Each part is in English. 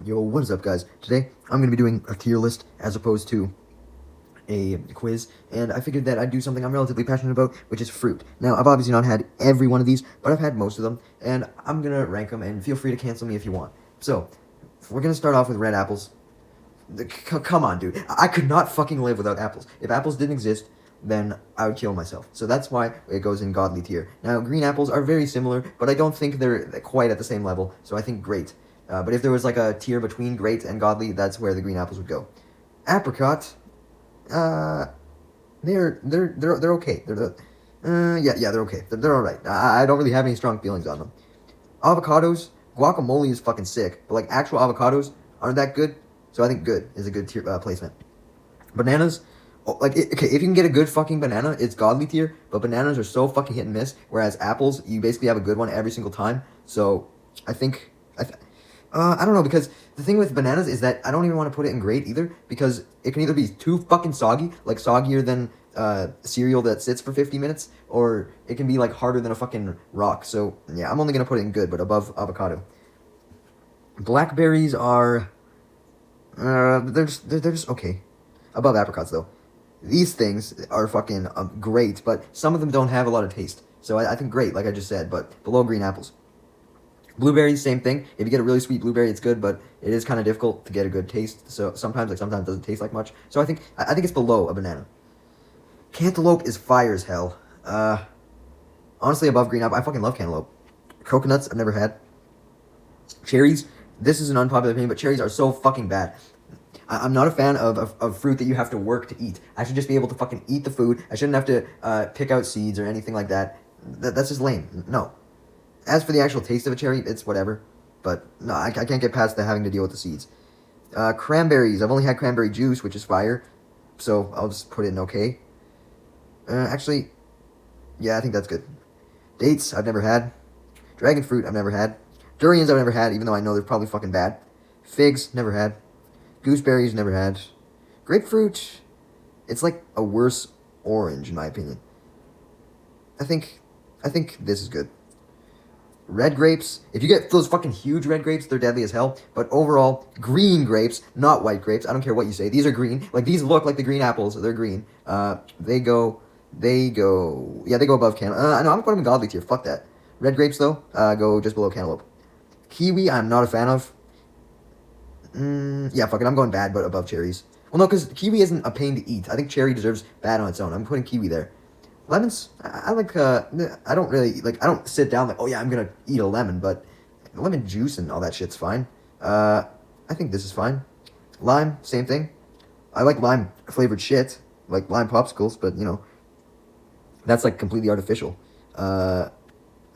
Yo, what is up, guys? Today, I'm going to be doing a tier list as opposed to a quiz, and I figured that I'd do something I'm relatively passionate about, which is fruit. Now, I've obviously not had every one of these, but I've had most of them, and I'm going to rank them, and feel free to cancel me if you want. So, we're going to start off with red apples. Come on, dude. I could not fucking live without apples. If apples didn't exist, then I would kill myself. So that's why it goes in godly tier. Now, green apples are very similar, but I don't think they're quite at the same level, so I think great. But if there was like a tier between great and godly, that's where the green apples would go. Apricot, they're okay. They're okay. They're alright. I don't really have any strong feelings on them. Avocados, guacamole is fucking sick, but like actual avocados aren't that good. So I think good is a good tier placement. Bananas, okay, if you can get a good fucking banana, it's godly tier. But bananas are so fucking hit and miss. Whereas apples, you basically have a good one every single time. So I think I don't know, because the thing with bananas is that I don't even want to put it in great either, because it can either be too fucking soggy, like soggier than cereal that sits for 50 minutes, or it can be like harder than a fucking rock. So yeah, I'm only gonna put it in good, but above avocado. Blackberries are they're just okay. Above apricots though. These things are fucking great, but some of them don't have a lot of taste. So I think great, like I just said, but below green apples. Blueberries, same thing. If you get a really sweet blueberry, it's good, but it is kind of difficult to get a good taste. So sometimes it doesn't taste like much. So I think it's below a banana. Cantaloupe is fire as hell. Honestly, above green apple. I fucking love cantaloupe. Coconuts, I've never had. Cherries, this is an unpopular opinion, but cherries are so fucking bad. I'm not a fan of fruit that you have to work to eat. I should just be able to fucking eat the food. I shouldn't have to pick out seeds or anything like that. That's just lame. No. As for the actual taste of a cherry, it's whatever. But no, I can't get past the having to deal with the seeds. Cranberries. I've only had cranberry juice, which is fire. So I'll just put it in okay. Actually, yeah, I think that's good. Dates, I've never had. Dragon fruit, I've never had. Durians, I've never had, even though I know they're probably fucking bad. Figs, never had. Gooseberries, never had. Grapefruit, it's like a worse orange, in my opinion. I think this is good. Red grapes, if you get those fucking huge red grapes, they're deadly as hell. But overall, green grapes, not white grapes. I don't care what you say. These are green. Like, these look like the green apples. They're green. They go above cantaloupe. No, I'm putting them in godly tier. Fuck that. Red grapes, though, go just below cantaloupe. Kiwi, I'm not a fan of. Yeah, fuck it. I'm going bad, but above cherries. Well, no, because kiwi isn't a pain to eat. I think cherry deserves bad on its own. I'm putting kiwi there. Lemons, I like, I don't really, like, I don't sit down like, oh yeah, I'm gonna eat a lemon, but lemon juice and all that shit's fine. I think this is fine. Lime, same thing. I like lime flavored shit, like lime popsicles, but, you know, that's, like, completely artificial. I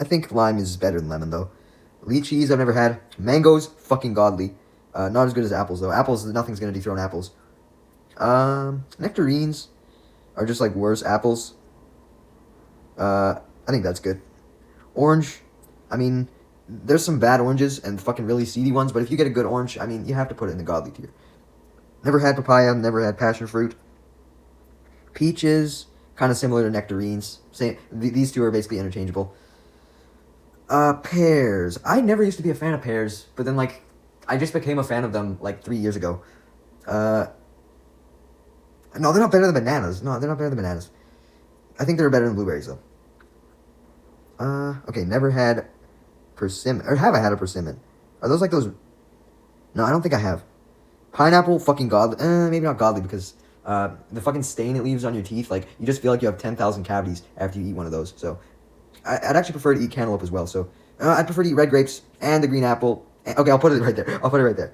think lime is better than lemon, though. Lychees, I've never had. Mangoes, fucking godly. Not as good as apples, though. Apples, nothing's gonna dethrone apples. Nectarines are just, like, worse apples. I think that's good. Orange, I mean, there's some bad oranges and fucking really seedy ones, but if you get a good orange, I mean, you have to put it in the godly tier. Never had papaya, never had passion fruit. Peaches, kind of similar to nectarines. These two are basically interchangeable. Pears. I never used to be a fan of pears, but then, like, I just became a fan of them, like, 3 years ago. No, they're not better than bananas. No, they're not better than bananas. I think they're better than blueberries, though. Okay, never had persimmon. Or have I had a persimmon? Are those like those? No, I don't think I have. Pineapple, fucking godly. Maybe not godly, because the fucking stain it leaves on your teeth, like, you just feel like you have 10,000 cavities after you eat one of those. So, I'd actually prefer to eat cantaloupe as well. So, I'd prefer to eat red grapes and the green apple. Okay, I'll put it right there. I'll put it right there.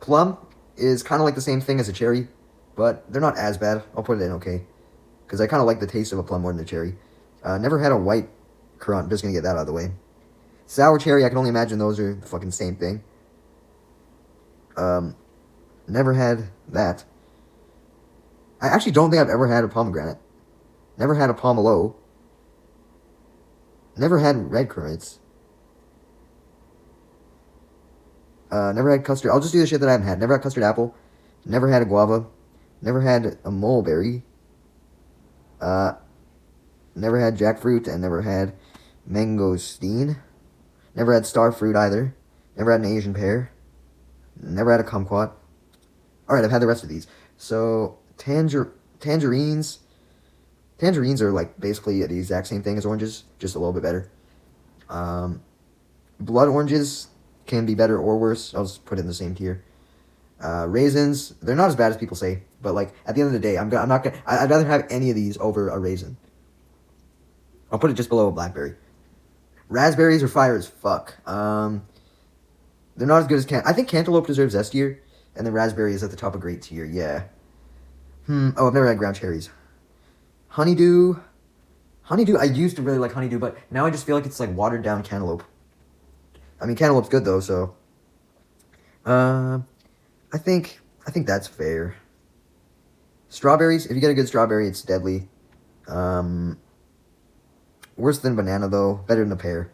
Plum is kind of like the same thing as a cherry, but they're not as bad. I'll put it in okay, because I kind of like the taste of a plum more than a cherry. Never had a white currant. Just gonna get that out of the way. Sour cherry, I can only imagine those are the fucking same thing. Never had that. I actually don't think I've ever had a pomegranate. Never had a pomelo. Never had red currants. Never had custard. I'll just do the shit that I haven't had. Never had custard apple. Never had a guava. Never had a mulberry. Never had jackfruit, and never had mangosteen. Never had star fruit either. Never had an Asian pear. Never had a kumquat. Alright, I've had the rest of these. So, tangerines. Tangerines are like basically the exact same thing as oranges, just a little bit better. Blood oranges can be better or worse. I'll just put it in the same tier. Raisins, they're not as bad as people say, but like at the end of the day, I'm not gonna. I'd rather have any of these over a raisin. I'll put it just below a blackberry. Raspberries are fire as fuck. They're not as good as I think cantaloupe deserves S tier, and then raspberry is at the top of great tier. Yeah. Oh, I've never had ground cherries. Honeydew. Honeydew. I used to really like honeydew, but now I just feel like it's like watered down cantaloupe. I mean, cantaloupe's good though, so. I think that's fair. Strawberries. If you get a good strawberry, it's deadly. Worse than banana though. Better than a pear.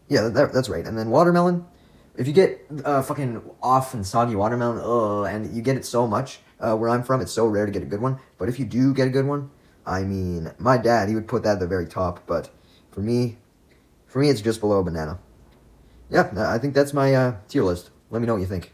Yeah, that's right. And then watermelon. If you get fucking off and soggy watermelon, and you get it so much, where I'm from, it's so rare to get a good one. But if you do get a good one, I mean, my dad, he would put that at the very top. But for me, it's just below a banana. Yeah, I think that's my tier list. Let me know what you think.